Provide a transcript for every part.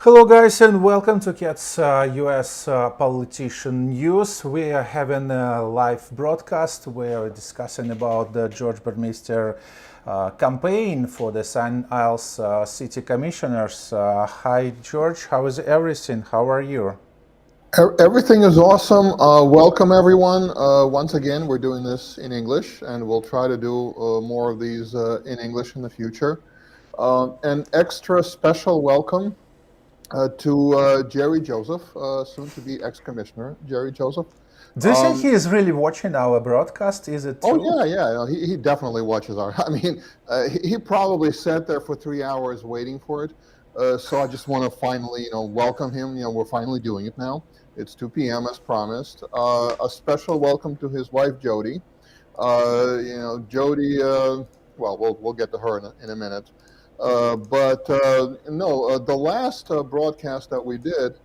Hello guys and welcome to Cat's US politician news. We are having a live broadcast. We are discussing about the George Bardmesser campaign for the St. Isles city commissioners. Hi George, how is everything? How are you? Everything is awesome. Welcome everyone. Once again, we're doing this in English and we'll try to do more of these in English in the future. An extra special welcome to Jerry Joseph, soon to be ex-commissioner Jerry Joseph. Do you think he is really watching our broadcast? Is it true? Oh yeah. He definitely watches our. I mean, he probably sat there for 3 hours waiting for it. So I just want to finally, welcome him. We're finally doing it now. It's 2 p.m. as promised. A special welcome to his wife Jody. Jody. Well, we'll get to her in a minute. The last broadcast that we did,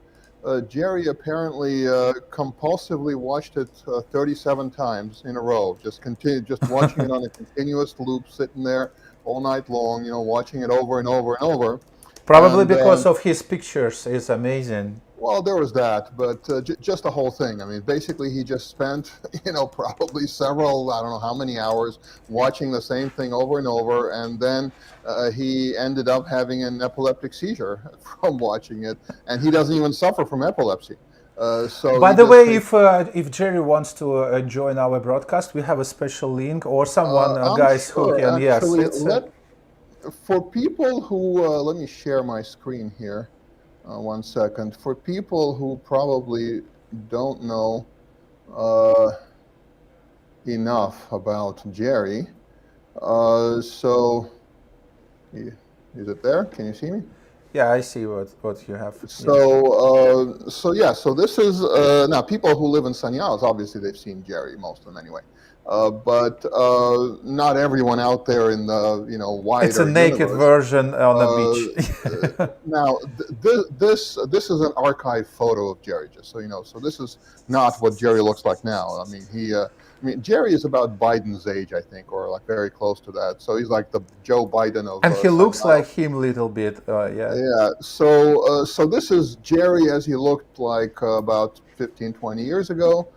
Jerry apparently compulsively watched it 37 times in a row. Just watching it on a continuous loop, sitting there all night long. Watching it over and over and over. Probably because of his pictures. It's amazing. Well, there was that, but just the whole thing. I mean, basically, he just spent, probably several, I don't know how many hours watching the same thing over and over, and then he ended up having an epileptic seizure from watching it, and he doesn't even suffer from epilepsy. By the way, if Jerry wants to join our broadcast, we have a special link, or someone, guys, sure, who can. actually, Yes, for people who, let me share my screen here. 1 second. For people who probably don't know enough about Jerry, is it there? Can you see me? Yeah, I see what you have. So this is now people who live in St. Isles, obviously they've seen Jerry, most of them anyway. But not everyone out there in the wider It's a naked universe. Version on the beach. Now this is an archive photo of Jerry, just so you know. So this is not what Jerry looks like now. I mean Jerry is about Biden's age, I think, or like very close to that. So he's like the Joe Biden of. And he looks like him a little bit. Yeah. Yeah. So this is Jerry as he looked like about 15, 20 years ago.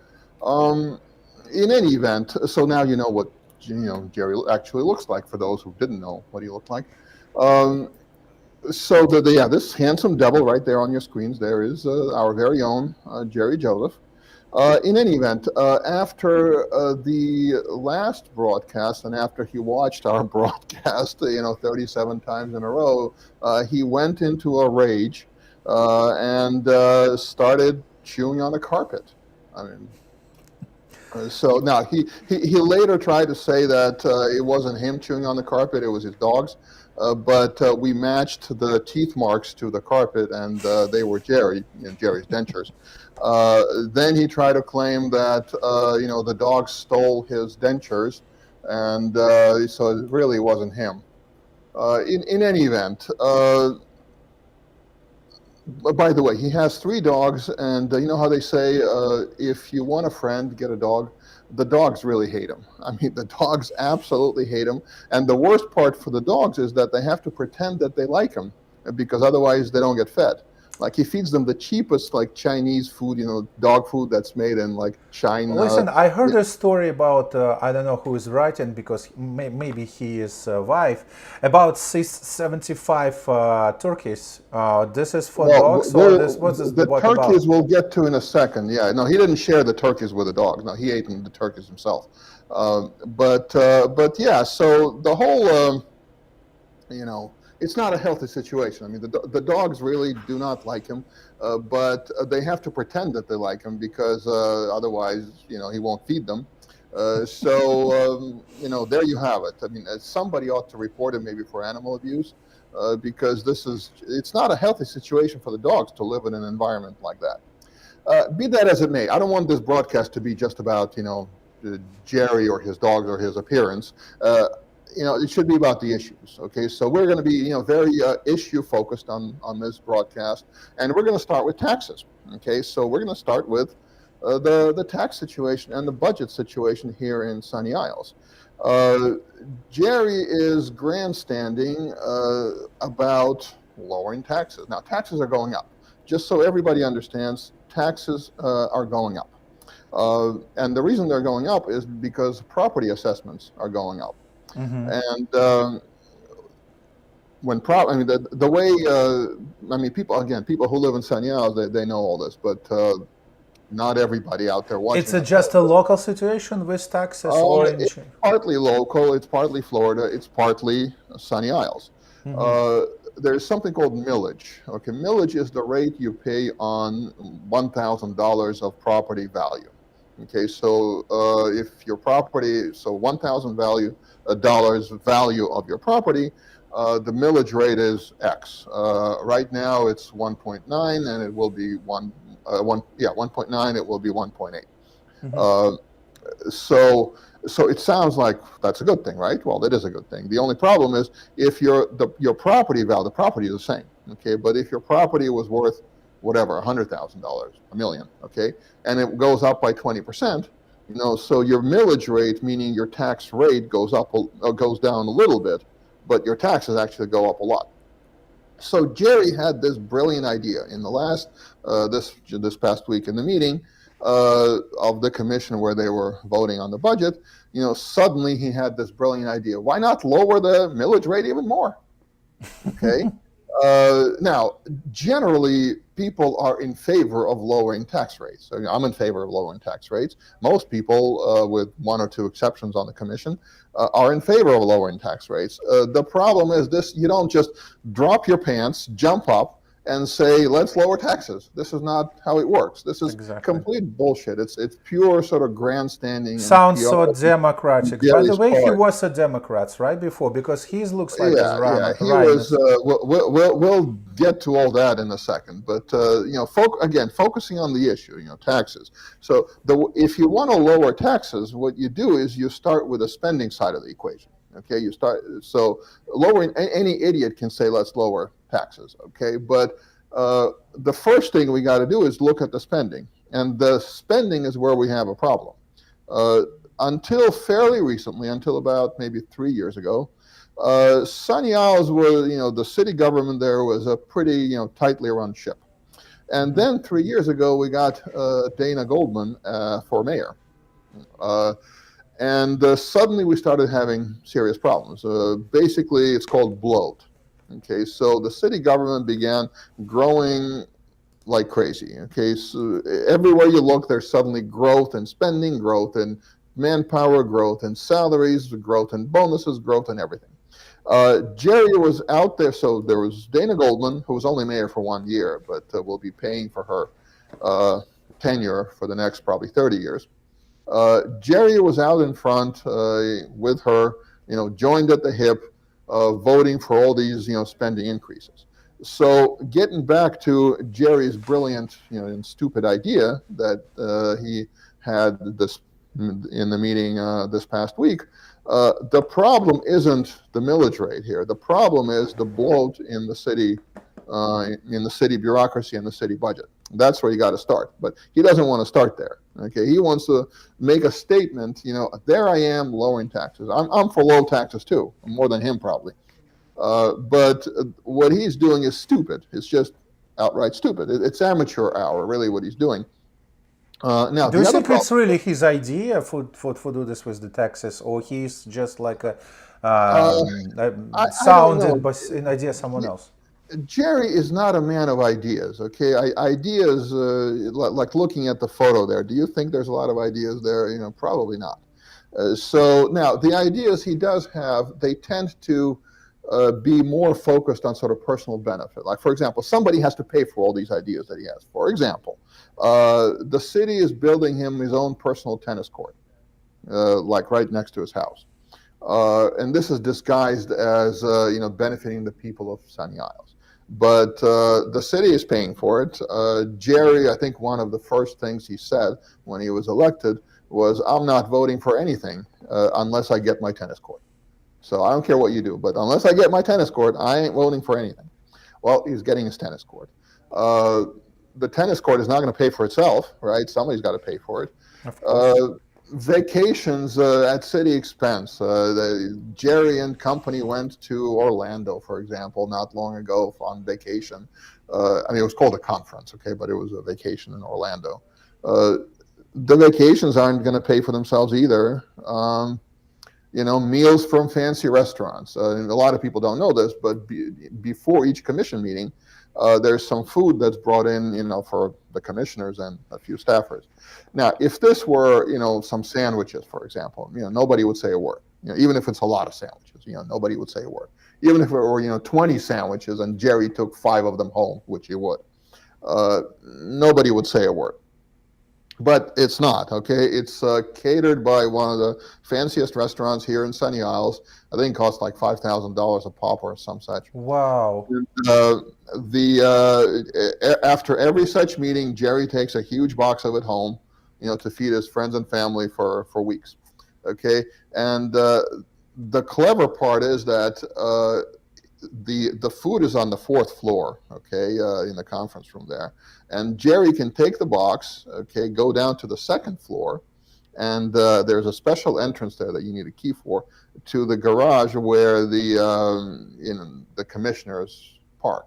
In any event, so now you know what Jerry actually looks like, for those who didn't know what he looked like. This handsome devil right there on your screens, there is our very own Jerry Joseph. In any event, after the last broadcast, and after he watched our broadcast, 37 times in a row, he went into a rage and started chewing on the carpet. I mean. So now he later tried to say that it wasn't him chewing on the carpet, it was his dogs. But we matched the teeth marks to the carpet, and they were Jerry's dentures. Then he tried to claim that the dogs stole his dentures, and so it really wasn't him. In any event. By the way, he has 3 dogs, and you know how they say, if you want a friend, get a dog? The dogs really hate him. I mean, the dogs absolutely hate him. And the worst part for the dogs is that they have to pretend that they like him, because otherwise they don't get fed. Like, he feeds them the cheapest, like, Chinese food, dog food that's made in, like, China. Listen, I heard a story about, I don't know who is writing, because maybe he is wife, about 75 turkeys. This is for dogs, or what's this the about? turkeys we'll get to in a second. Yeah, no, he didn't share the turkeys with the dogs. No, he ate the turkeys himself. But yeah, so the whole, it's not a healthy situation. I mean, the dogs really do not like him, but they have to pretend that they like him, because otherwise, he won't feed them. There you have it. I mean, somebody ought to report him maybe for animal abuse, because it's not a healthy situation for the dogs to live in an environment like that. Be that as it may, I don't want this broadcast to be just about, Jerry or his dogs or his appearance. It should be about the issues. Okay, so we're going to be, very issue focused on this broadcast, and we're going to start with taxes. Okay, so we're going to start with the tax situation and the budget situation here in Sunny Isles. Jerry is grandstanding about lowering taxes. Now, taxes are going up. Just so everybody understands, taxes are going up. And the reason they're going up is because property assessments are going up. And the way, people who live in Sanyal, they know all this, but not everybody out there watching. It's just a local situation with taxes, or it's partly local, it's partly Florida, it's partly Sunny Isles. There's something called millage. Okay, millage is the rate you pay on $1,000 of property value. Okay, so if your property, so $1,000 value of your property, the millage rate is X. Right now it's 1.9, and it will be 1.9. It will be 1.8. So it sounds like that's a good thing, right? Well, that is a good thing. The only problem is if your property value, the property is the same, okay? But if your property was worth whatever, $100,000, $1 million, okay, and it goes up by 20%, so your millage rate, meaning your tax rate, goes down a little bit, but your taxes actually go up a lot. So Jerry had this brilliant idea in the last this past week in the meeting of the commission where they were voting on the budget. Suddenly he had this brilliant idea. Why not lower the millage rate even more? Okay. Now, generally, people are in favor of lowering tax rates. I'm in favor of lowering tax rates. Most people, with one or two exceptions on the commission, are in favor of lowering tax rates. The problem is this: you don't just drop your pants, jump up, and say, let's lower taxes. This is not how it works. This is complete bullshit. It's pure sort of grandstanding. Sounds so democratic. By the way, he was a Democrat, right, before? Because he looks like he's running. He was. We'll get to all that in a second. But, focusing on the issue, taxes. So if you want to lower taxes, what you do is you start with the spending side of the equation. Okay, so lowering, any idiot can say, let's lower taxes, okay? But the first thing we got to do is look at the spending. And the spending is where we have a problem. Until fairly recently, until about maybe 3 years ago, Sunny Isles was, the city government there was a pretty, tightly run ship. And then 3 years ago, we got Dana Goldman for mayor. And suddenly we started having serious problems. Basically, it's called bloat. Okay, so the city government began growing like crazy. Okay, so everywhere you look, there's suddenly growth in spending, growth in manpower, growth in salaries, growth in bonuses, growth in everything. Jerry was out there, so there was Dana Goldman, who was only mayor for 1 year, but will be paying for her tenure for the next probably 30 years. Jerry was out in front with her, joined at the hip, voting for all these, spending increases. So getting back to Jerry's brilliant, and stupid idea that he had this in the meeting this past week, the problem isn't the millage rate here. The problem is the bloat in the city bureaucracy and the city budget. That's where you got to start. But he doesn't want to start there. Okay, he wants to make a statement. There I am lowering taxes. I'm for low taxes too, more than him probably. But what he's doing is stupid. It's just outright stupid. It's amateur hour, really, what he's doing. Now, do you think it's really his idea for do this with the taxes, or he's just like sounded by an idea someone else? Jerry is not a man of ideas, okay? Ideas, like looking at the photo there, do you think there's a lot of ideas there? Probably not. So now, the ideas he does have, they tend to be more focused on sort of personal benefit. Like, for example, somebody has to pay for all these ideas that he has. For example, the city is building him his own personal tennis court, like right next to his house. And this is disguised as, benefiting the people of Sunny Isles. But the city is paying for it. Jerry, I think one of the first things he said when he was elected was, I'm not voting for anything unless I get my tennis court. So I don't care what you do, but unless I get my tennis court, I ain't voting for anything. Well, he's getting his tennis court. The tennis court is not going to pay for itself, right? Somebody's got to pay for it. Vacations at city expense. Jerry and company went to Orlando, for example, not long ago on vacation. I mean, it was called a conference, okay, but it was a vacation in Orlando. The vacations aren't going to pay for themselves either. Meals from fancy restaurants. And a lot of people don't know this, but before each commission meeting, there's some food that's brought in, for the commissioners and a few staffers. Now, if this were, some sandwiches, for example, nobody would say a word. Even if it's a lot of sandwiches, nobody would say a word. Even if it were, 20 sandwiches and Jerry took 5 of them home, which he would, nobody would say a word. But it's not, okay? It's catered by one of the fanciest restaurants here in Sunny Isles. I think it costs like $5,000 a pop or some such. Wow. After every such meeting, Jerry takes a huge box of it home, to feed his friends and family for weeks, okay? And the clever part is that the food is on the 4th floor, okay, in the conference room there. And Jerry can take the box, okay, go down to the 2nd floor, and there's a special entrance there that you need a key for, to the garage where the commissioners park.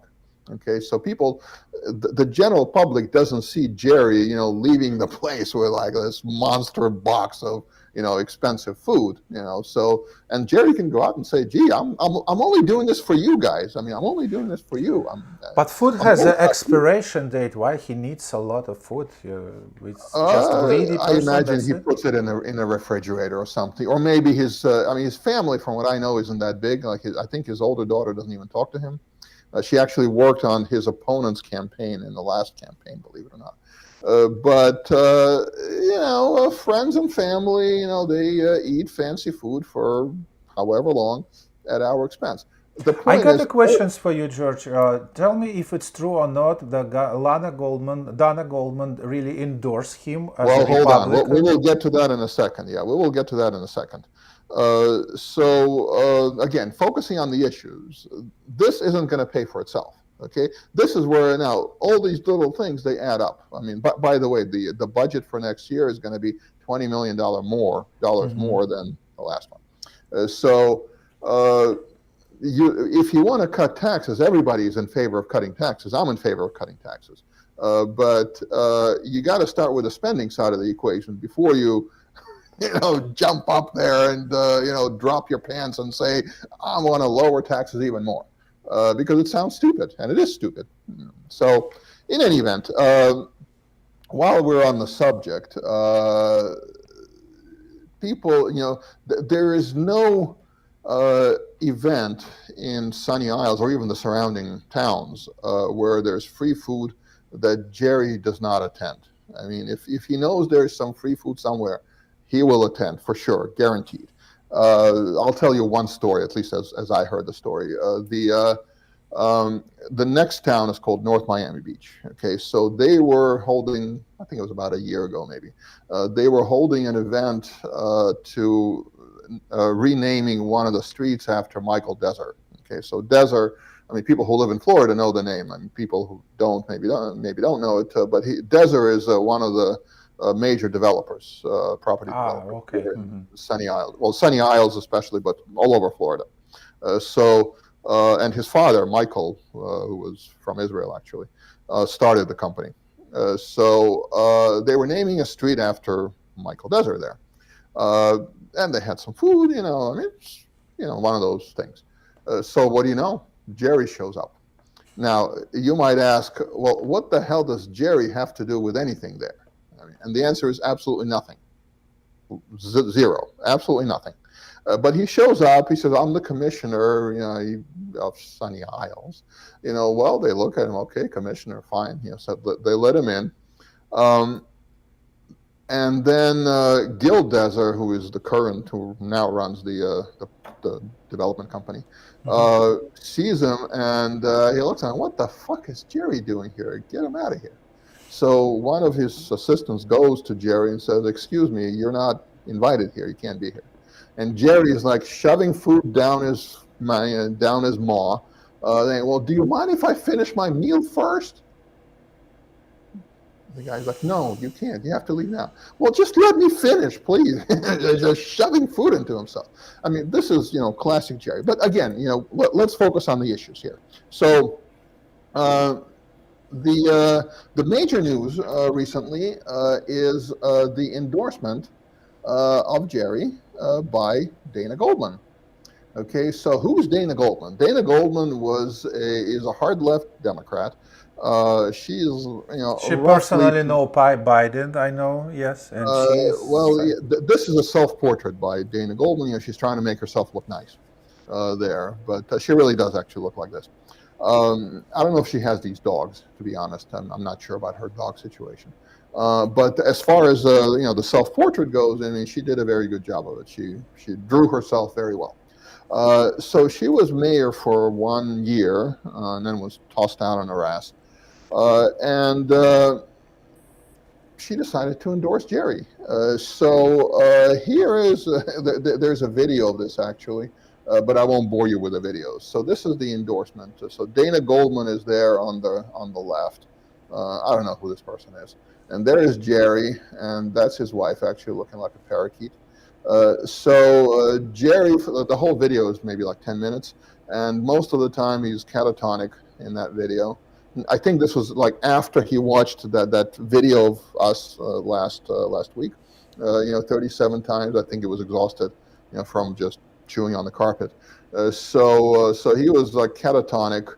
Okay, so people, the general public doesn't see Jerry, leaving the place with like this monster box of, expensive food, so, and Jerry can go out and say, gee, I'm only doing this for you guys. I mean, I'm only doing this for you. But food has an expiration date. Why he needs a lot of food? It's just a greedy person, I imagine he puts it in a refrigerator or something, or maybe his family, from what I know, isn't that big. Like I think his older daughter doesn't even talk to him. She actually worked on his opponent's campaign in the last campaign, believe it or not. But friends and family, they eat fancy food for however long at our expense. I got the questions for you, George. Tell me if it's true or not that Dana Goldman really endorsed him as a Republican. Hold on. We will get to that in a second. Yeah, we will get to that in a second. Again, focusing on the issues, this isn't going to pay for itself. Okay, this is where now all these little things, they add up. I mean, by the way, the budget for next year is going to be $20 million more than the last one. If you want to cut taxes, everybody is in favor of cutting taxes. I'm in favor of cutting taxes, but you got to start with the spending side of the equation before you jump up there and drop your pants and say, I want to lower taxes even more. Because it sounds stupid, and it is stupid. So, in any event, while we're on the subject, people, there is no event in Sunny Isles or even the surrounding towns where there's free food that Jerry does not attend. I mean, if he knows there's some free food somewhere, he will attend for sure, guaranteed. I'll tell you one story, at least as I heard the story. The next town is called North Miami Beach. Okay, so they were holding, I think it was about a year ago maybe, they were holding an event to renaming one of the streets after Michael Desert. Okay, so Desert, I mean, people who live in Florida know the name. I mean, people who don't maybe don't know it, but Desert is one of the major developers, property developers okay. in Sunny Isles. Well, Sunny Isles especially, but all over Florida. And his father, Michael, who was from Israel actually, started the company. They were naming a street after Michael Desert there. And they had some food, I mean, it's, one of those things. So what do you know? Jerry shows up. Now, you might ask, well, what the hell does Jerry have to do with anything there? And the answer is absolutely nothing. Zero. Absolutely nothing. But he shows up. He says, I'm the commissioner, of Sunny Isles. Well, they look at him. Okay, commissioner, fine. So they let him in. And then Gil Deser, who now runs the development company, sees him, and he looks at him. What the fuck is Jerry doing here? Get him out of here. So one of his assistants goes to Jerry and says, excuse me, you're not invited here. You can't be here. And Jerry is like shoving food down his maw, saying, well, do you mind if I finish my meal first? The guy's like, no, you can't. You have to leave now. Well, just let me finish, please. Just shoving food into himself. I mean, this is, classic Jerry. But again, let's focus on the issues here. So the major news recently is the endorsement of Jerry by Dana Goldman. Okay, so who's Dana Goldman? Dana Goldman is a hard left Democrat. She is, She personally know Biden, I know, yes, and she's this is a self-portrait by Dana Goldman. She's trying to make herself look nice there, but she really does actually look like this. I don't know if she has these dogs, to be honest. I'm not sure about her dog situation. But as far as the self-portrait goes, I mean, she did a very good job of it. She drew herself very well. So she was mayor for 1 year and then was tossed out on her ass. And she decided to endorse Jerry. Here is, there's a video of this actually, but I won't bore you with the videos. So this is the endorsement. So Dana Goldman is there on the left. I don't know who this person is. And there is Jerry, and that's his wife actually looking like a parakeet. Jerry, the whole video is maybe like 10 minutes, and most of the time he's catatonic in that video. I think this was like after he watched that video of us last week. 37 times. I think it was exhausted, from just chewing on the carpet. So he was like catatonic.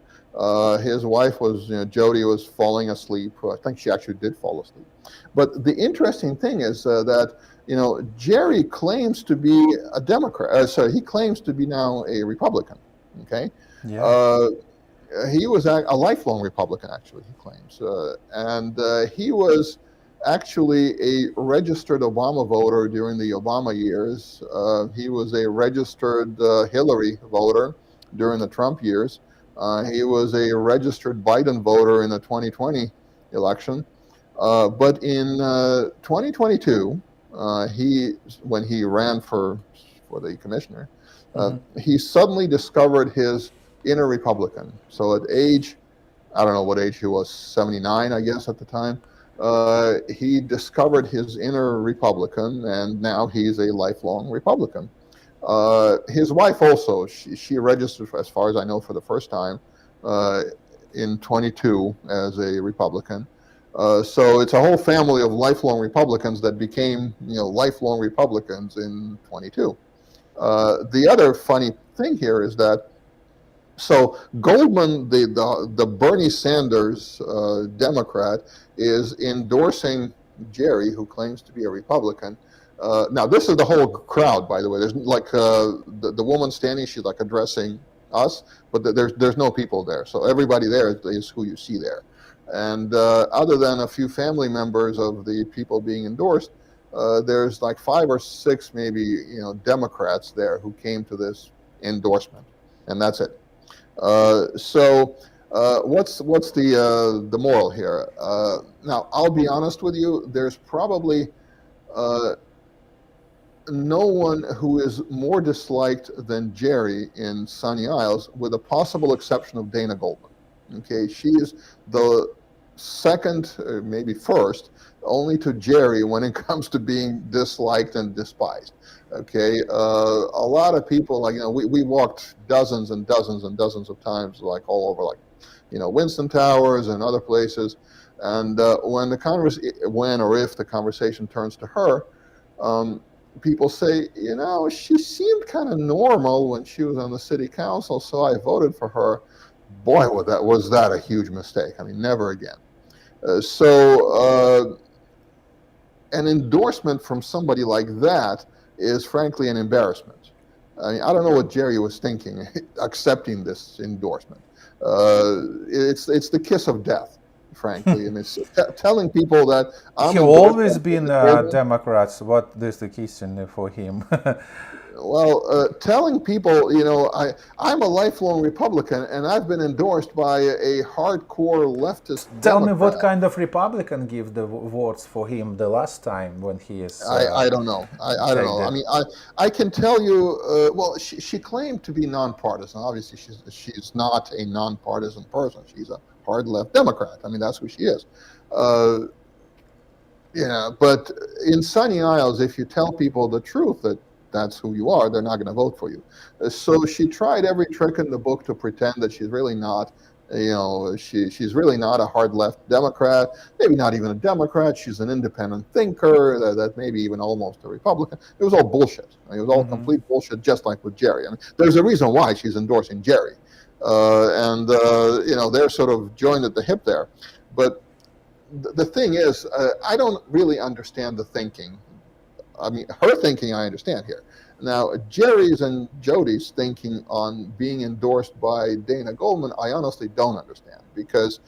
His wife was, Jody was falling asleep. I think she actually did fall asleep. But the interesting thing is that Jerry claims to be a Democrat. He claims to be now a Republican. Okay. Yeah. He was a lifelong Republican, actually, he claims. And he was actually a registered Obama voter during the Obama years. He was a registered Hillary voter during the Trump years. He was a registered Biden voter in the 2020 election. But in 2022, when he ran for the commissioner, he suddenly discovered his inner Republican. So at age, I don't know what age he was, 79, I guess, at the time, he discovered his inner Republican, and now he's a lifelong Republican. His wife also, she registered, as far as I know, for the first time in 22 as a Republican. So it's a whole family of lifelong Republicans that became, lifelong Republicans in 22. The other funny thing here is that, so Goldman, the Bernie Sanders Democrat, is endorsing Jerry, who claims to be a Republican. Now, this is the whole crowd, by the way. There's like the woman standing, she's like addressing us, but there's no people there. So everybody there is who you see there. And other than a few family members of the people being endorsed, there's like 5 or 6 maybe Democrats there who came to this endorsement, and that's it. What's the moral here? Now, I'll be honest with you. There's probably no one who is more disliked than Jerry in Sunny Isles, with a possible exception of Dana Goldman. Okay, she is the second, maybe first, only to Jerry when it comes to being disliked and despised. Okay, a lot of people, like, we walked dozens and dozens and dozens of times, like all over, like, Winston Towers and other places. And when or if the conversation turns to her, people say, she seemed kind of normal when she was on the city council, so I voted for her. Boy, was that a huge mistake. I mean, never again. An endorsement from somebody like that is frankly an embarrassment. I mean, I don't know what Jerry was thinking accepting this endorsement. It's the kiss of death, frankly. And it's telling people that he always been Democrats. What is the kiss in for him? Well, telling people, I'm a lifelong Republican and I've been endorsed by a hardcore leftist Tell Democrat. me what kind of Republican give the votes for him the last time when he is... I don't know. I don't know. I mean, I can tell you, well, she claimed to be nonpartisan. Obviously, she's not a nonpartisan person. She's a hard left Democrat. I mean, that's who she is. Yeah, but in Sunny Isles, if you tell people the truth that that's who you are, they're not going to vote for you. So she tried every trick in the book to pretend that she's really not. She's really not a hard left Democrat, maybe not even a Democrat. She's an independent thinker, that maybe even almost a Republican. It was all bullshit. I mean, it was all complete bullshit, just like with Jerry. I mean, there's a reason why she's endorsing Jerry. They're sort of joined at the hip there. But the thing is, I don't really understand the thinking. I mean, her thinking I understand here. Now, Jerry's and Jody's thinking on being endorsed by Dana Goldman, I honestly don't understand. Because,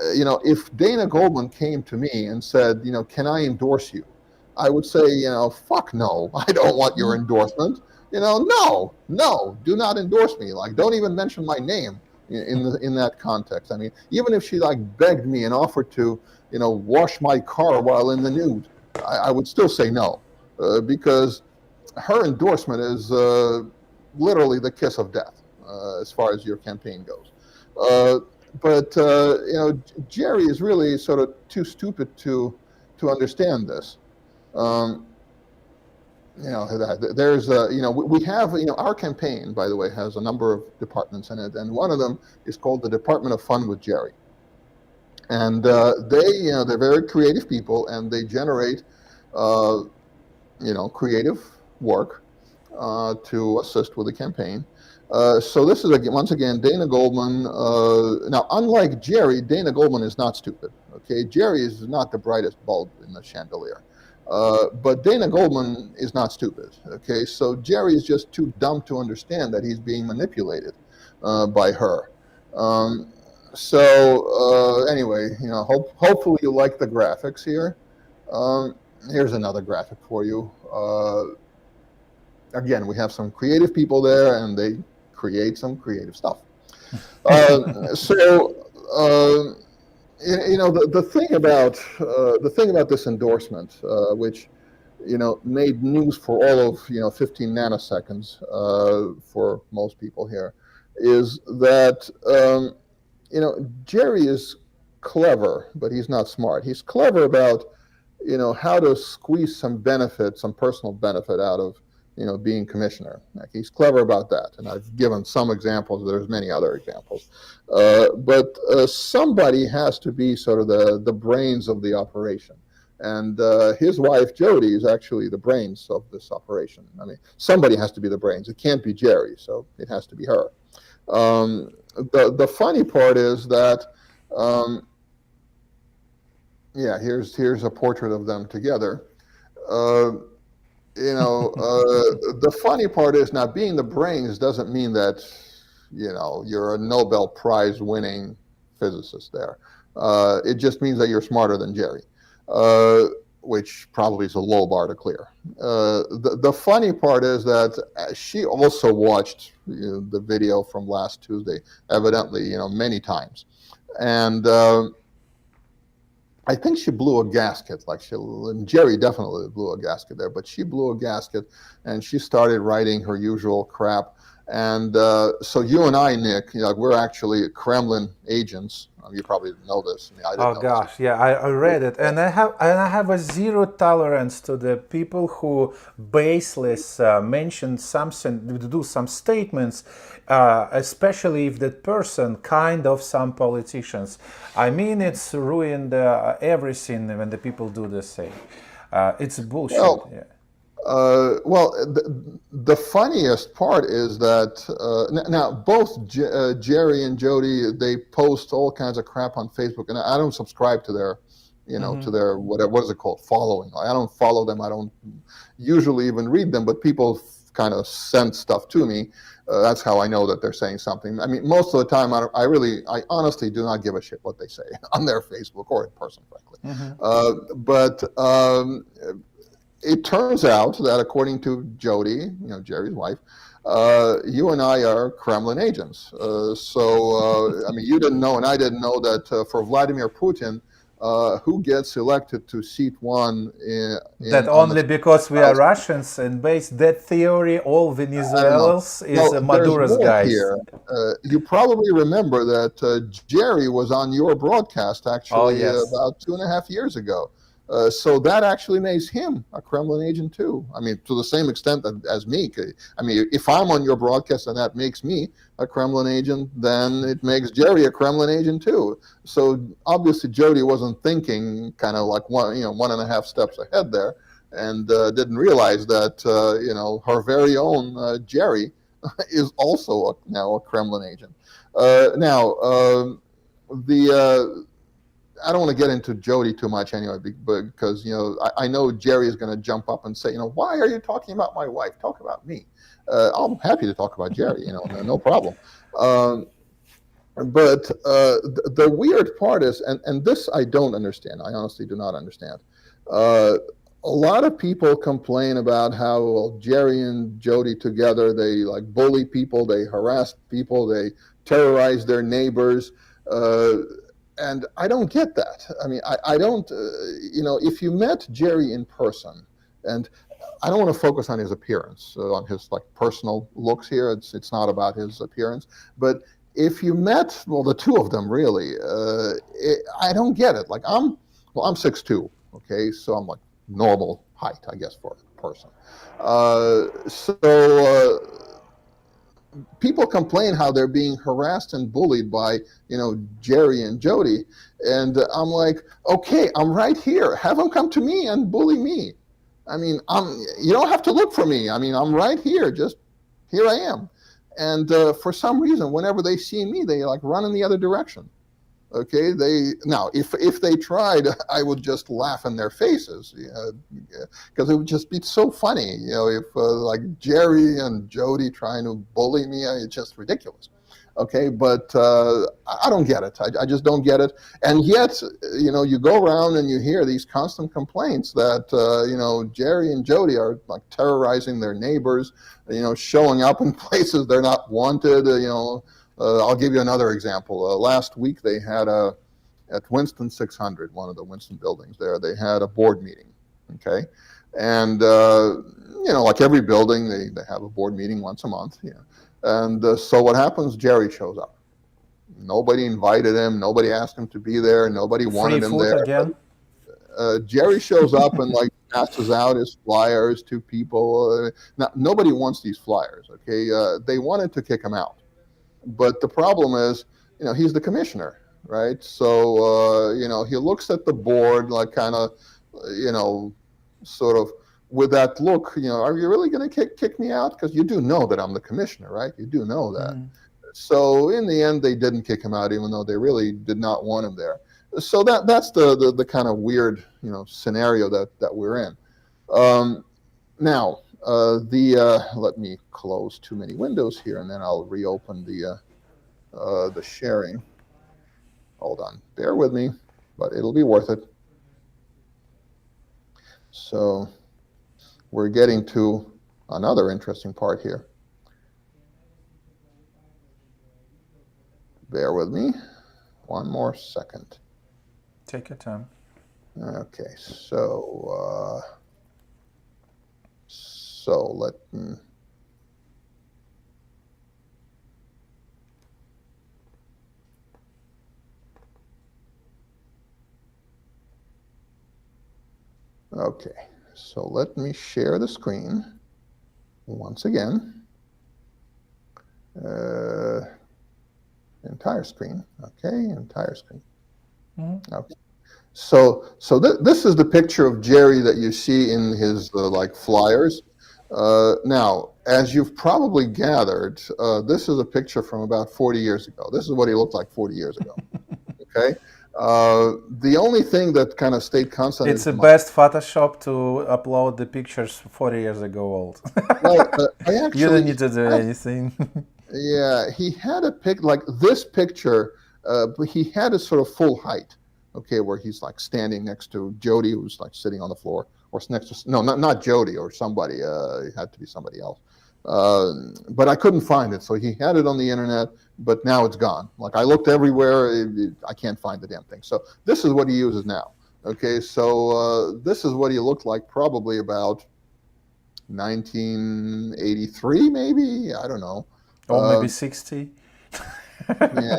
if Dana Goldman came to me and said, can I endorse you? I would say, fuck no, I don't want your endorsement. No, do not endorse me. Like, don't even mention my name in that context. I mean, even if she begged me and offered to, wash my car while in the nude, I would still say no, because her endorsement is literally the kiss of death as far as your campaign goes. But Jerry is really sort of too stupid to understand this. There's we have our campaign, by the way, has a number of departments in it, and one of them is called the Department of Fun with Jerry. And they're very creative people, and they generate creative work to assist with the campaign. So this is once again Dana Goldman. Now, unlike Jerry, Dana Goldman is not stupid. Okay, Jerry is not the brightest bulb in the chandelier. But Dana Goldman is not stupid. Okay, so Jerry is just too dumb to understand that he's being manipulated by her. Anyway, hopefully you like the graphics here. Here's another graphic for you. Again, we have some creative people there, and they create some creative stuff. The thing about this endorsement, which made news for all of 15 nanoseconds for most people here, is that Jerry is clever, but he's not smart. He's clever about how to squeeze some personal benefit out of being commissioner. He's clever about that, and I've given some examples. There's many other examples, but somebody has to be sort of the brains of the operation, and his wife Jody is actually the brains of this operation. I mean, somebody has to be the brains. It can't be Jerry, so it has to be her. The funny part is that here's a portrait of them together. The funny part is, now, being the brains doesn't mean that you're a Nobel Prize winning physicist there. It just means that you're smarter than Jerry, which probably is a low bar to clear. The funny part is that she also watched the video from last Tuesday, evidently, many times, and I think she blew a gasket. Jerry definitely blew a gasket there, but she blew a gasket, and she started writing her usual crap. And so you and I, Nick, we're actually Kremlin agents. You probably know this. I mean, I didn't know gosh, this. yeah, I read it, and I have a zero tolerance to the people who baseless mention something, do some statements, especially if that person kind of some politicians. I mean, it's ruined everything when the people do the same. It's bullshit. Well, yeah. The funniest part is that now both Jerry and Jody, they post all kinds of crap on Facebook, and I don't subscribe to their, to their what is it called, following. I don't follow them. I don't usually even read them, but people kind of send stuff to me. That's how I know that they're saying something. I mean, most of the time, I honestly do not give a shit what they say on their Facebook or in person, frankly. It turns out that, according to Jody, Jerry's wife, you and I are Kremlin agents. I mean, you didn't know, and I didn't know that for Vladimir Putin, who gets elected to seat one that only because we are Russians, and based that theory, all Venezuelans is Maduro's guys. Here. You probably remember that Jerry was on your broadcast actually about 2.5 years ago. So that actually makes him a Kremlin agent too. I mean, to the same extent as me. I mean, if I'm on your broadcast and that makes me a Kremlin agent, then it makes Jerry a Kremlin agent too. So obviously Jody wasn't thinking kind of like 1.5 steps ahead there, and didn't realize that her very own Jerry is also now a Kremlin agent. I don't want to get into Jody too much anyway, because I know Jerry is going to jump up and say, why are you talking about my wife? Talk about me. I'm happy to talk about Jerry, no problem. But the weird part is, and this I don't understand. I honestly do not understand. A lot of people complain about how Jerry and Jody together, they like bully people, they harass people, they terrorize their neighbors. And I don't get that. I mean, I don't, if you met Jerry in person, and I don't want to focus on his appearance, on his like personal looks here. It's not about his appearance. But if you met, well, the two of them really, I don't get it. Like I'm 6'2", okay? So I'm like normal height, I guess, for a person. People complain how they're being harassed and bullied by, Jerry and Jody. And I'm like, okay, I'm right here. Have them come to me and bully me. I mean, you don't have to look for me. I mean, I'm right here. Just here I am. And for some reason, whenever they see me, they like run in the other direction. Okay, if they tried, I would just laugh in their faces, because it would just be so funny, if like Jerry and Jody trying to bully me, it's just ridiculous. Okay, but I don't get it. I just don't get it. And yet, you go around and you hear these constant complaints that Jerry and Jody are like terrorizing their neighbors, showing up in places they're not wanted, I'll give you another example. Last week they had at Winston 600, one of the Winston buildings there, they had a board meeting, okay? And, like every building, they have a board meeting once a month, And so what happens, Jerry shows up. Nobody invited him, nobody asked him to be there, nobody wanted him there. Again. Jerry shows up and like passes out his flyers to people. Now, nobody wants these flyers, okay? They wanted to kick him out. But the problem is, he's the commissioner, right? So, he looks at the board like kind of, sort of with that look, are you really going to kick me out? Because you do know that I'm the commissioner, right? You do know that. Mm. So in the end, they didn't kick him out, even though they really did not want him there. So that's the kind of weird, scenario that we're in. Now, let me close too many windows here, and then I'll reopen the sharing. Hold on, bear with me, but it'll be worth it. So we're getting to another interesting part here. Bear with me, one more second. Take your time. Okay, so let me. Okay, so let me share the screen once again. Entire screen. Okay, entire screen. Mm-hmm. Okay. So this is the picture of Jerry that you see in his like flyers. Now, as you've probably gathered, this is a picture from about 40 years ago. This is what he looked like 40 years ago. Okay. The only thing that kind of stayed constant. It's the best Photoshop to upload the pictures 40 years ago old. Well, you don't need to do anything. Yeah, he had a like this picture. He had a sort of full height. Okay, where he's like standing next to Jody, who's like sitting on the floor, or next to not Jody or somebody. It had to be somebody else. But I couldn't find it, so he had it on the internet, but now it's gone. Like I looked everywhere, I can't find the damn thing. So this is what he uses now. Okay, so this is what he looked like probably about 1983, maybe, I don't know. Or maybe 60. Yeah.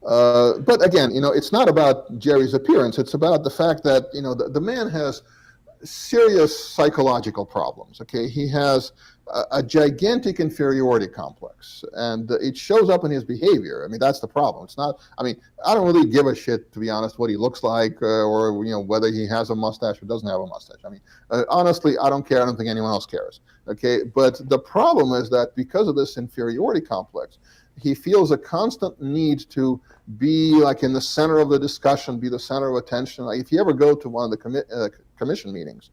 But again, it's not about Jerry's appearance. It's about the fact that, the man has serious psychological problems. Okay, he has a gigantic inferiority complex, and it shows up in his behavior. I mean, that's the problem. It's not. I mean, I don't really give a shit, to be honest, what he looks like, or whether he has a mustache or doesn't have a mustache. I mean, honestly, I don't care. I don't think anyone else cares. Okay, but the problem is that because of this inferiority complex, he feels a constant need to be like in the center of the discussion, be the center of attention. Like if you ever go to one of the commission meetings,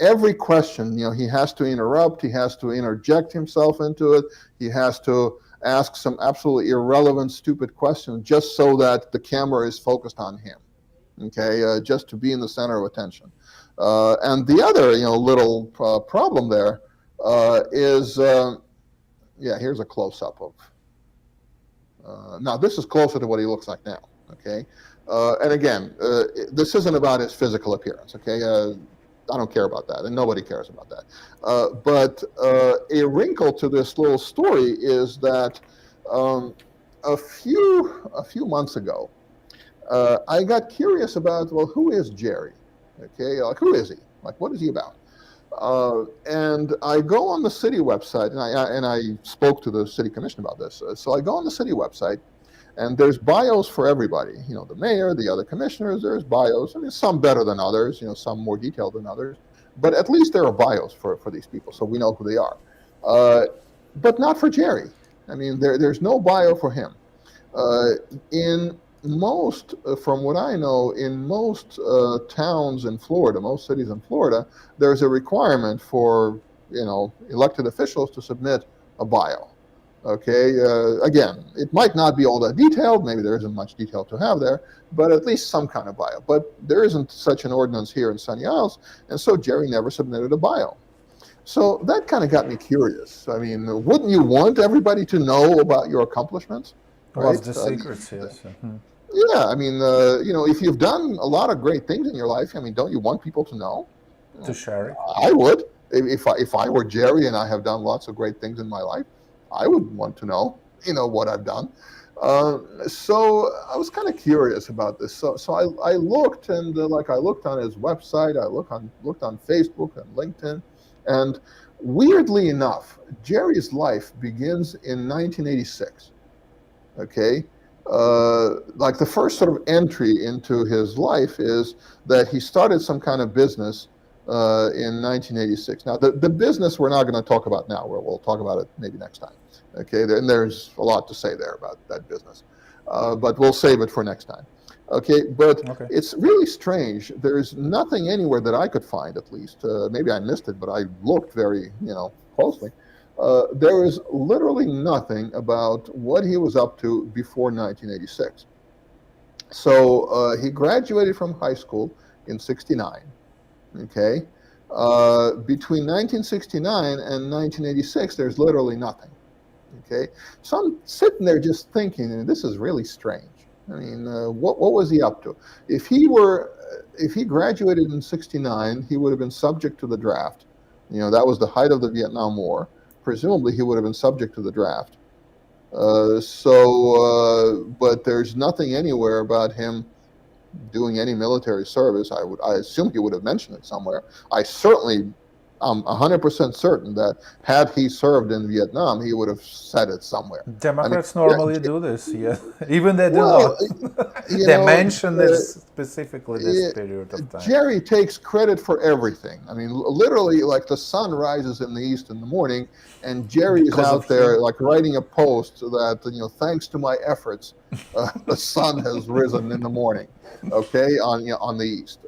every question, he has to interrupt, he has to interject himself into it, he has to ask some absolutely irrelevant, stupid question just so that the camera is focused on him, okay, just to be in the center of attention. And the other, little problem there is, here's a close-up of, now this is closer to what he looks like now, okay? And again, this isn't about his physical appearance, okay? I don't care about that, and nobody cares about that. But a wrinkle to this little story is that a few months ago, I got curious about, well, who is Jerry? Okay, like who is he? Like what is he about? And I go on the city website, and I spoke to the city commission about this. So I go on the city website, and there's bios for everybody. The mayor, the other commissioners, there's bios. I mean, some better than others, some more detailed than others. But at least there are bios for these people, so we know who they are. But not for Jerry. I mean, there's no bio for him. In most, from what I know, in most towns in Florida, most cities in Florida, there's a requirement for, elected officials to submit a bio. Okay, again, it might not be all that detailed, maybe there isn't much detail to have there, but at least some kind of bio. But there isn't such an ordinance here in Sunny Isles, and so Jerry never submitted a bio. So that kind of got me curious. I mean, wouldn't you want everybody to know about your accomplishments? What's the secrets, yes. Yeah, I mean, if you've done a lot of great things in your life, I mean, don't you want people to know? To share it? I would. If I were Jerry and I have done lots of great things in my life, I would want to know, what I've done. So I was kind of curious about this. So I looked, and I looked on his website, I looked on Facebook and LinkedIn, and weirdly enough, Jerry's life begins in 1986. Okay, the first sort of entry into his life is that he started some kind of business in 1986. Now, the business we're not going to talk about now. We'll talk about it maybe next time. Okay, and there's a lot to say there about that business, but we'll save it for next time. Okay, but It's really strange. There's nothing anywhere that I could find, at least. Maybe I missed it, but I looked very, closely. There is literally nothing about what he was up to before 1986. So he graduated from high school in '69. Okay, between 1969 and 1986, there's literally nothing. Okay, so I'm sitting there just thinking, and this is really strange. I mean, what was he up to? If he graduated in '69, he would have been subject to the draft. That was the height of the Vietnam War. Presumably, he would have been subject to the draft. But there's nothing anywhere about him doing any military service. I assume he would have mentioned it somewhere. I'm 100% certain that had he served in Vietnam, he would have said it somewhere. Democrats normally do this, yeah. Even they do not. They mention this specifically this period of time. Jerry takes credit for everything. I mean, literally, like the sun rises in the east in the morning, and Jerry is out there writing a post that, thanks to my efforts, the sun has risen in the morning. Okay, on the east.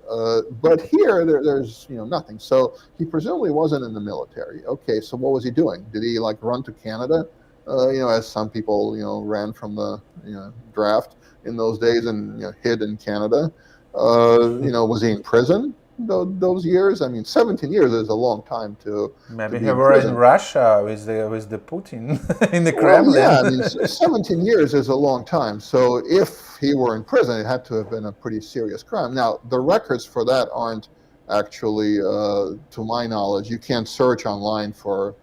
But here, there's nothing. So he presumably wasn't in the military. Okay, so what was he doing? Did he run to Canada? As some people ran from the draft in those days and hid in Canada. Was he in prison those years? I mean, 17 years is a long time to. Maybe he were in Russia with the Putin in the Kremlin. Yeah, I mean, 17 years is a long time. So if he were in prison, it had to have been a pretty serious crime. Now, the records for that aren't actually, to my knowledge, you can't search online for,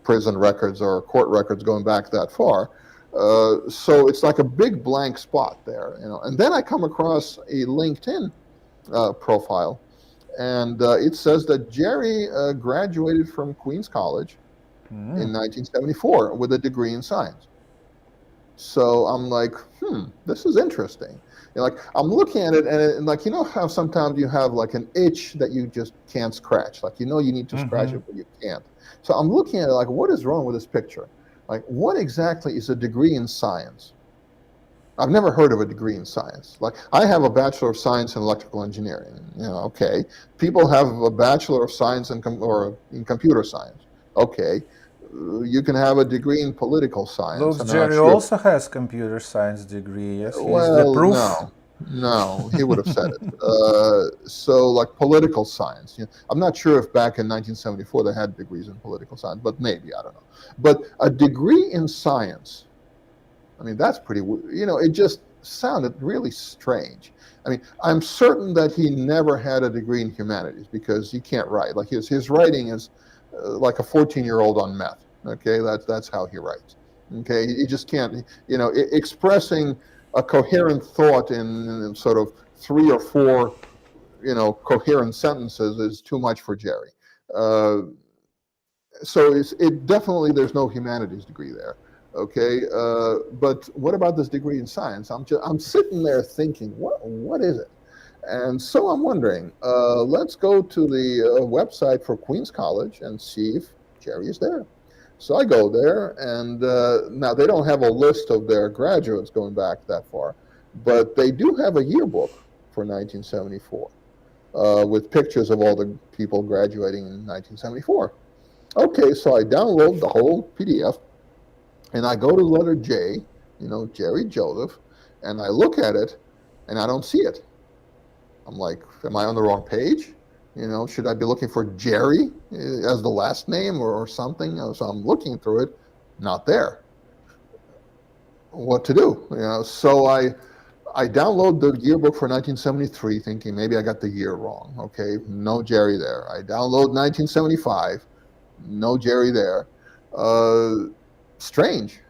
prison records or court records going back that far. So it's like a big blank spot there, And then I come across a LinkedIn profile, and it says that Jerry graduated from Queens College in 1974 with a degree in science. So I'm like, this is interesting. Like I'm looking at it, and like how sometimes you have like an itch that you just can't scratch. Like you need to scratch it, but you can't. So I'm looking at it like, what is wrong with this picture? Like, what exactly is a degree in science? I've never heard of a degree in science. Like, I have a Bachelor of Science in Electrical Engineering. Okay. People have a Bachelor of Science in Computer Science. Okay. You can have a degree in political science. Look, Jerry also has computer science degree. Yes, he's well, the proof. No, he would have said it. So, like political science. I'm not sure if back in 1974 they had degrees in political science, but maybe, I don't know. But a degree in science, I mean, that's pretty, it just sounded really strange. I mean, I'm certain that he never had a degree in humanities because he can't write. Like his writing is like a 14-year-old on meth. Okay, that's how he writes. Okay, he just can't, expressing a coherent thought in sort of 3 or 4, coherent sentences is too much for Jerry. So it definitely, there's no humanities degree there. Okay, but what about this degree in science? I'm sitting there thinking, what is it? And so I'm wondering, let's go to the website for Queens College and see if Jerry is there. So I go there, and now they don't have a list of their graduates going back that far, but they do have a yearbook for 1974 with pictures of all the people graduating in 1974. Okay, so I download the whole PDF, and I go to letter J, Jerry Joseph, and I look at it, and I don't see it. I'm like, am I on the wrong page? Should I be looking for Jerry as the last name or something? So I'm looking through it, not there. What to do? So I download the yearbook for 1973, thinking maybe I got the year wrong. Okay, no Jerry there. I download 1975, no Jerry there. Strange.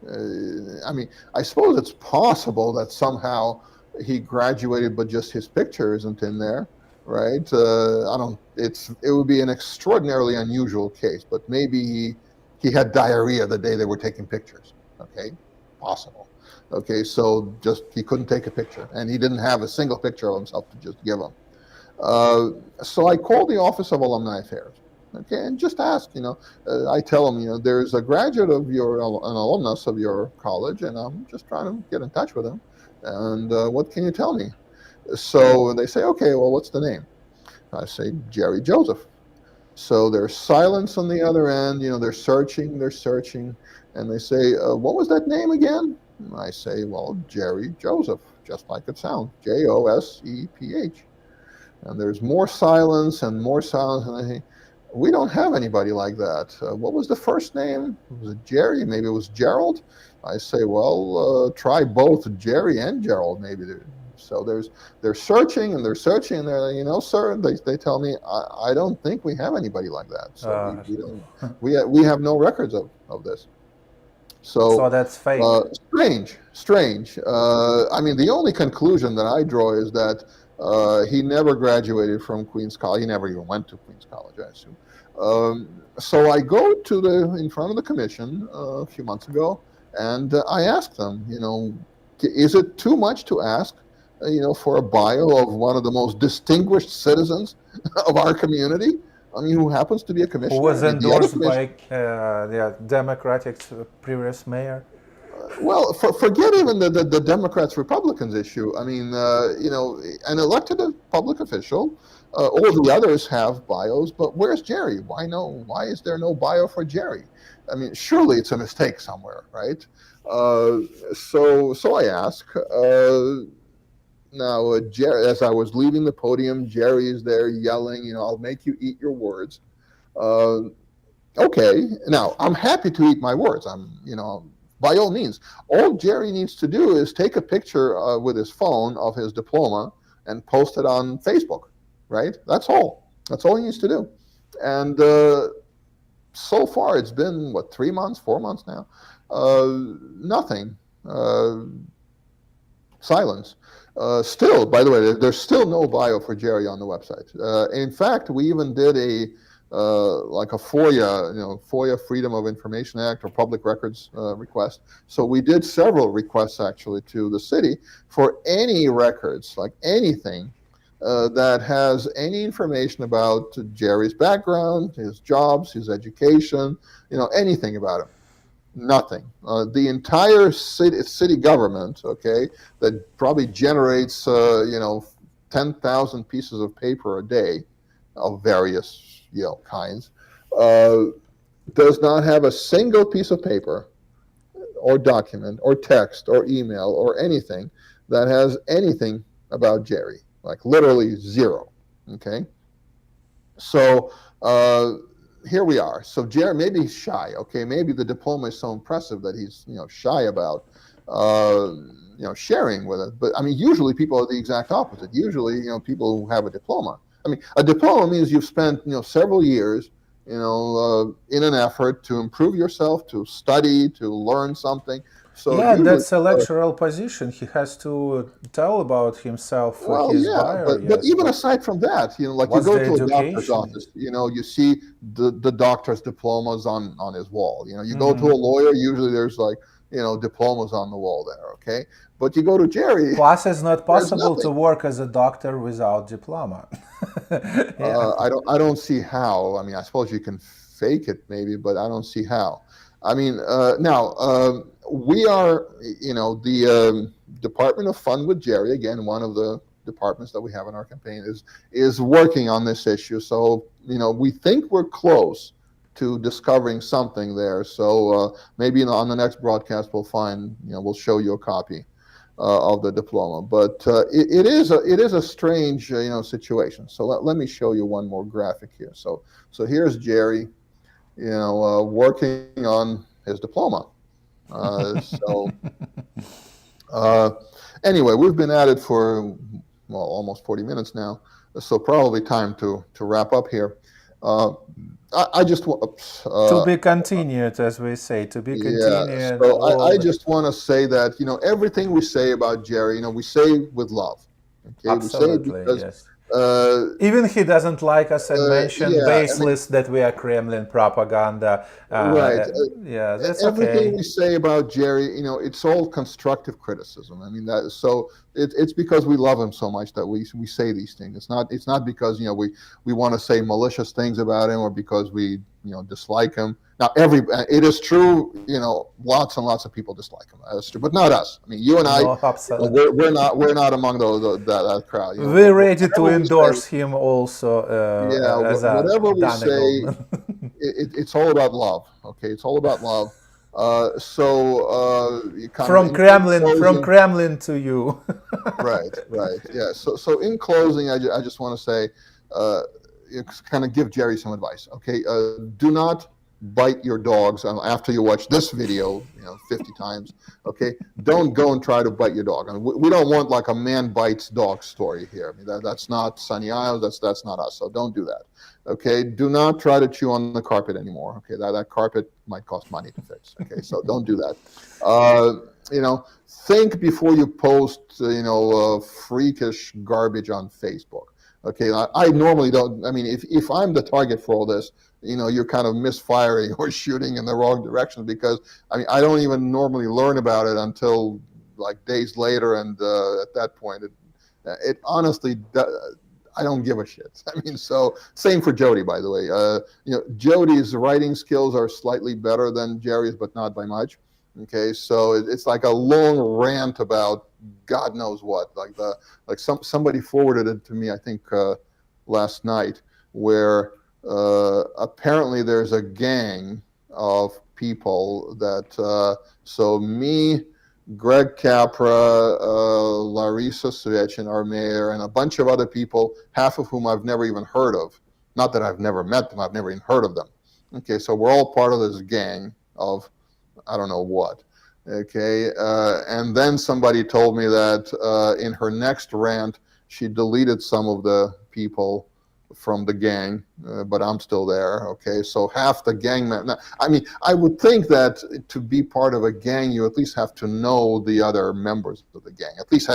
I mean, I suppose it's possible that somehow he graduated, but just his picture isn't in there. Right? It would be an extraordinarily unusual case, but maybe he had diarrhea the day they were taking pictures. Okay? Possible. Okay, so just he couldn't take a picture, and he didn't have a single picture of himself to just give him. So I called the Office of Alumni Affairs. Okay, and just ask, I tell them, there's a graduate of an alumnus of your college, and I'm just trying to get in touch with him. And what can you tell me? So they say, okay, well, what's the name? I say, Jerry Joseph. So there's silence on the other end, they're searching, and they say, what was that name again? And I say, well, Jerry Joseph, just like it sounds, Joseph. And there's more silence, and I say, we don't have anybody like that. What was the first name? Was it Jerry? Maybe it was Gerald? I say, well, try both Jerry and Gerald, maybe. So they're searching, and they're, sir, they tell me, I don't think we have anybody like that. So we have no records of this. So that's fake. Strange. I mean, the only conclusion that I draw is that he never graduated from Queens College. He never even went to Queens College, I assume. So I go in front of the commission a few months ago, and I ask them, is it too much to ask, for a bio of one of the most distinguished citizens of our community? I mean, who happens to be a commissioner. Who was endorsed by the Democratic previous mayor. Well, forget even the Democrats-Republicans issue. I mean, an elected public official, all the others have bios, but where's Jerry? Why is there no bio for Jerry? I mean, surely it's a mistake somewhere, right? So I ask. Now, Jerry, as I was leaving the podium, Jerry is there yelling, I'll make you eat your words. Okay, now I'm happy to eat my words. By all means. All Jerry needs to do is take a picture with his phone of his diploma and post it on Facebook, right? That's all. That's all he needs to do. And so far it's been, what, 3 months, 4 months now? Nothing. Silence. Still, by the way, there's still no bio for Jerry on the website. In fact, we even did a like a FOIA, FOIA Freedom of Information Act or Public Records request. So we did several requests actually to the city for any records, like anything that has any information about Jerry's background, his jobs, his education, anything about him. Nothing. The entire city government, okay, that probably generates 10,000 pieces of paper a day of various kinds, does not have a single piece of paper or document or text or email or anything that has anything about Jerry, like literally zero. Okay, so here we are. So Jerry, maybe he's shy. Okay, maybe the diploma is so impressive that he's shy about sharing with it. But I mean, usually people are the exact opposite. Usually, people who have a diploma. I mean, a diploma means you've spent several years in an effort to improve yourself, to study, to learn something. So yeah, that's a lectural position. He has to tell about himself. Well, his yeah, bio, but even aside from that, like you go to a doctor's office, you see the doctor's diplomas on his wall. You go to a lawyer, usually there's like diplomas on the wall there. Okay, but you go to Jerry. Plus, it's not possible to work as a doctor without diploma. Yeah. I don't see how. I mean, I suppose you can fake it maybe, but I don't see how. I mean, now we are, the Department of Fun with Jerry, again, one of the departments that we have in our campaign is working on this issue. So, we think we're close to discovering something there. So maybe on the next broadcast we'll show you a copy of the diploma. But it is a strange situation. So let me show you one more graphic here. So here's Jerry, working on his diploma. Anyway, we've been at it for almost 40 minutes now. So probably time to wrap up here. I just want to be continued, as we say, to be continued. Yeah, so I just want to say that everything we say about Jerry, we say with love. Okay, absolutely, we say it because, yes. Even he doesn't like us and mention baseless that we are Kremlin propaganda. Right. Yeah, that's everything okay. we say about Jerry, it's all constructive criticism. I mean, so it's because we love him so much that we say these things. It's not because we want to say malicious things about him or because we dislike him. Now, it is true, lots and lots of people dislike him. That's true, but not us. I mean, you and I, we're not among that crowd. We're ready to endorse him also. Whatever we say, it's all about love. Okay, it's all about love. From Kremlin to you. Right. Yeah. So in closing, I just want to say, kind of give Jerry some advice. Okay, do not bite your dogs after you watch this video 50 times. Okay, don't go and try to bite your dog. I mean, we don't want like a man bites dog story here. I mean, that's not Sunny Isles. That's not us. So don't do that. Okay, do not try to chew on the carpet anymore. Okay, that carpet might cost money to fix. Okay, so don't do that. Think before you post freakish garbage on Facebook. Okay, I normally don't. I mean, if I'm the target for all this, you're kind of misfiring or shooting in the wrong direction, because I mean, I don't even normally learn about it until like days later, and at that point, it honestly, I don't give a shit. I mean, so same for Jody, by the way. Jody's writing skills are slightly better than Jerry's, but not by much. Okay, so it's like a long rant about God knows what. Somebody forwarded it to me, I think last night, where apparently there's a gang of people that so me, Greg Capra, Larissa Svechin, our mayor, and a bunch of other people, half of whom I've never even heard of. Not that I've never met them, I've never even heard of them. Okay, so we're all part of this gang of I don't know what. Okay, and then somebody told me that in her next rant, she deleted some of the people from the gang, but I'm still there. Okay, so half the gang. I mean, I would think that to be part of a gang, you at least have to know the other members of the gang. At least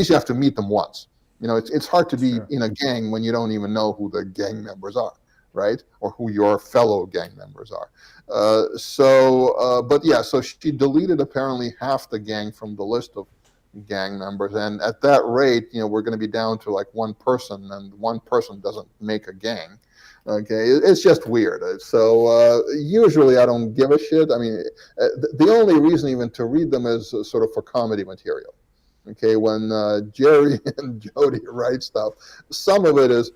you have to meet them once. You know, it's hard to be in a gang when you don't even know who the gang members are, right? Or who your fellow gang members are. But yeah, so she deleted apparently half the gang from the list of gang members, and at that rate, you know, we're going to be down to like one person, and one person doesn't make a gang. Okay, it's just weird. So usually I don't give a shit. I mean, the only reason even to read them is sort of for comedy material. Okay, when Jerry and Jody write stuff, some of it is,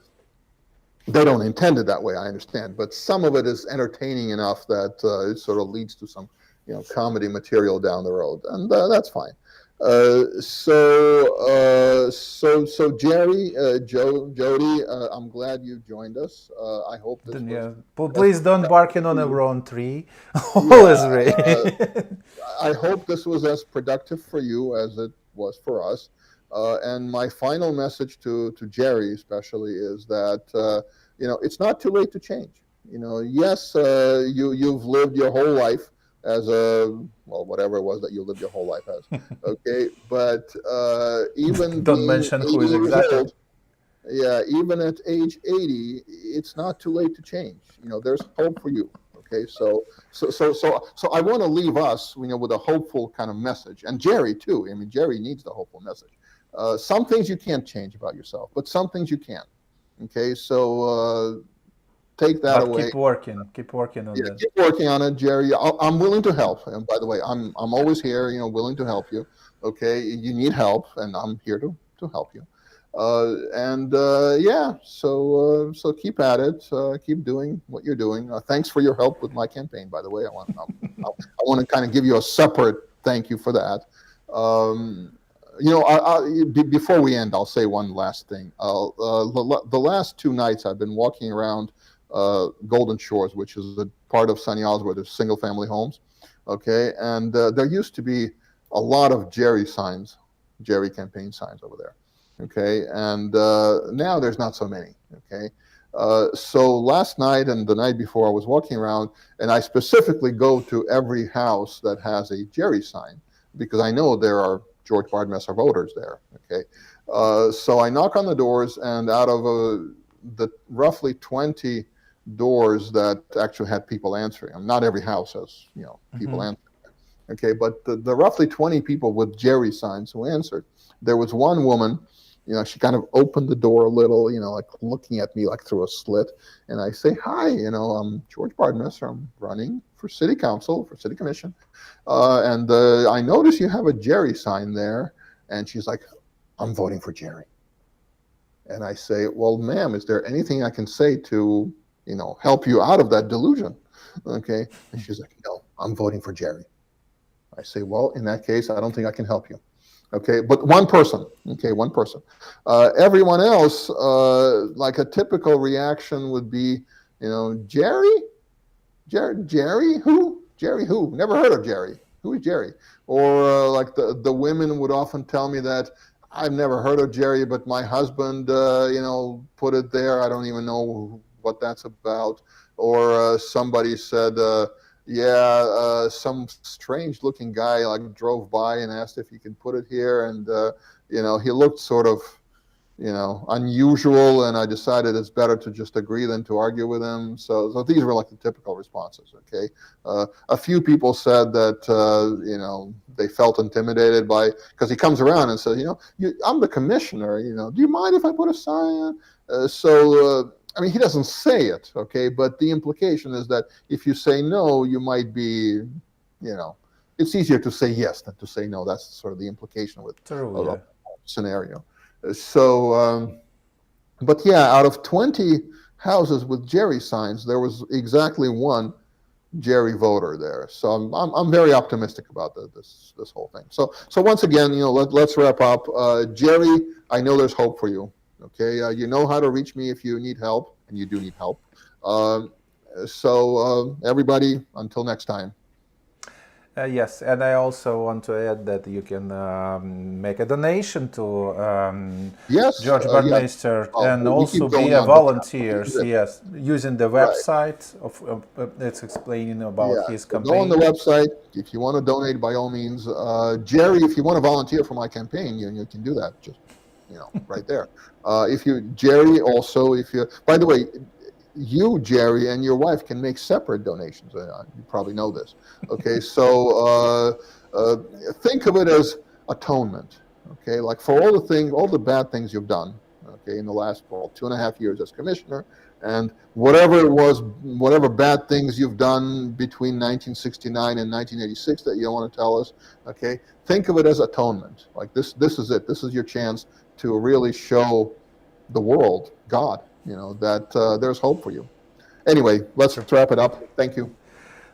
they don't intend it that way, I understand, but some of it is entertaining enough that it sort of leads to some, you know, comedy material down the road, and that's fine. So Jerry, Jody, I'm glad you joined us. I hope this please don't bark in on a wrong tree. Always I hope this was as productive for you as it was for us. And my final message to Jerry especially is that you know, it's not too late to change. You know, yes, you've lived your whole life as whatever it was that you lived your whole life as. Okay, but even don't mention who is exactly. Old, yeah, even at age 80, it's not too late to change. You know, there's hope for you. Okay, so I want to leave us, you know, with a hopeful kind of message, and Jerry too. I mean, Jerry needs the hopeful message. Some things you can't change about yourself, but some things you can. Okay, so take that away. Keep working on that. Keep working on it, Jerry. I'm willing to help. And by the way, I'm always here, you know, willing to help you. Okay, you need help, and I'm here to help you. So keep at it. Keep doing what you're doing. Thanks for your help with my campaign, by the way. I want to kind of give you a separate thank you for that. You know, before we end, I'll say one last thing. The last 2 nights I've been walking around Golden Shores, which is a part of Sunny Isles where there's single-family homes. Okay, and there used to be a lot of Jerry campaign signs over there. Okay, and now there's not so many. Okay, so last night and the night before I was walking around, and I specifically go to every house that has a Jerry sign because I know there are George Bardmesser voters there. Okay, so I knock on the doors, and out of the roughly 20 doors that actually had people answering, not every house has, you know, people answering. Okay, but the roughly 20 people with Jerry signs who answered, there was one woman. You know, she kind of opened the door a little, you know, like looking at me like through a slit. And I say, hi, you know, I'm George Bardmesser. I'm running for city council, for city commission. And I notice you have a Jerry sign there. And she's like, I'm voting for Jerry. And I say, well, ma'am, is there anything I can say to, you know, help you out of that delusion? Okay. And she's like, no, I'm voting for Jerry. I say, well, in that case, I don't think I can help you. Okay, but one person. Okay, one person. Everyone else, like a typical reaction would be, you know, Jerry who? Jerry who? Never heard of Jerry. Who is Jerry? Or like the women would often tell me that I've never heard of Jerry, but my husband, you know, put it there. I don't even know what that's about. Or somebody said, some strange looking guy like drove by and asked if he could put it here. And, you know, he looked sort of, you know, unusual. And I decided it's better to just agree than to argue with him. So these were like the typical responses. Okay. A few people said that, you know, they felt intimidated because he comes around and says, you know, I'm the commissioner, you know, do you mind if I put a sign? I mean, he doesn't say it, okay, but the implication is that if you say no, you might be, you know, it's easier to say yes than to say no. That's sort of the implication with a scenario. So, but yeah, out of 20 houses with Jerry signs, there was exactly one Jerry voter there. So I'm very optimistic about this whole thing. So once again, you know, let's wrap up. Jerry, I know there's hope for you. Okay, you know how to reach me if you need help, and you do need help. So everybody, until next time. Yes, and I also want to add that you can make a donation to Yes, George yes. Bardmesser and We also keep going be a on the volunteer. chat. Yes, using the Right. website of it's explaining about Yeah. his So go on the campaign. website. If you want to donate, by all means. Jerry, if you want to volunteer for my campaign, you can do that. Just right there. If you, Jerry, also, if you, by the way, you, Jerry, and your wife can make separate donations. You probably know this. Okay, so think of it as atonement. Okay, like for all the things, all the bad things you've done. Okay, in the last 2.5 years as commissioner, and whatever it was, whatever bad things you've done between 1969 and 1986 that you don't want to tell us. Okay, think of it as atonement. Like this is it. This is your chance to really show the world, God, that there's hope for you. Anyway, let's wrap it up. Thank you.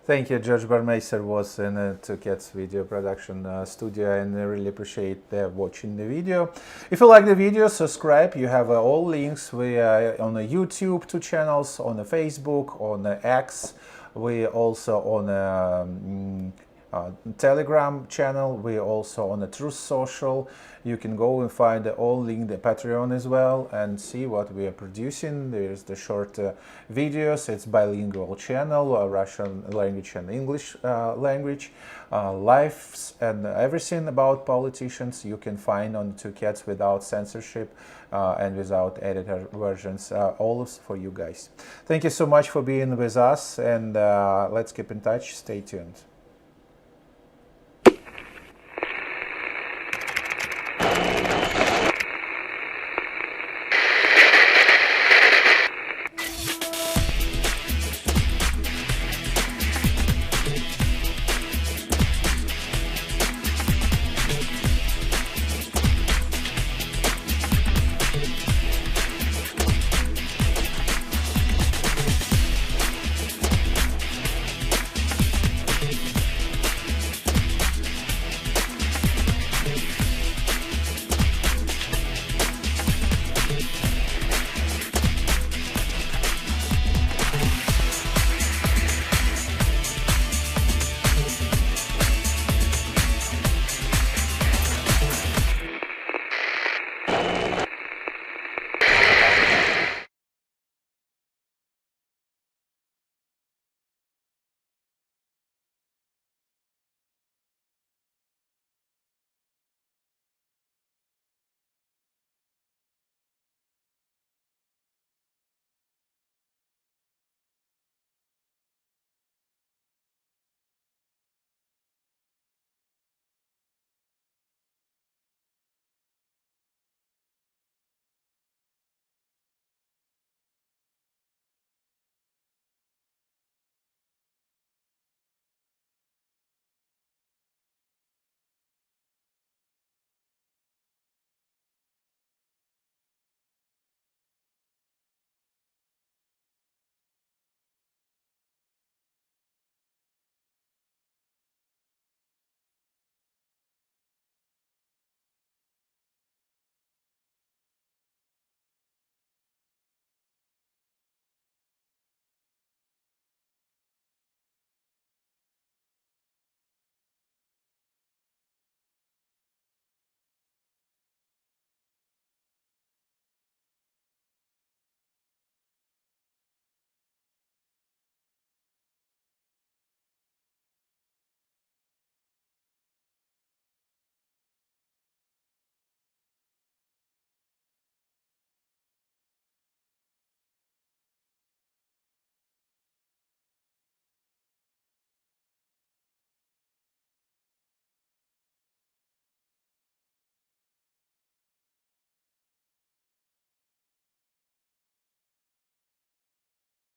Thank you. George Bardmesser was in the Video Production studio, and I really appreciate watching the video. If you like the video, subscribe. You have all links. We are on the YouTube 2 channels, on the Facebook, on the X. We also on Telegram channel. We also on the Truth Social. You can go and find all link the Patreon as well and see what we are producing. There's the short videos. It's bilingual channel, Russian language and English language, lives and everything about politicians you can find on 2Cats without censorship and without editor versions, all for you guys. Thank you so much for being with us, and let's keep in touch. Stay tuned.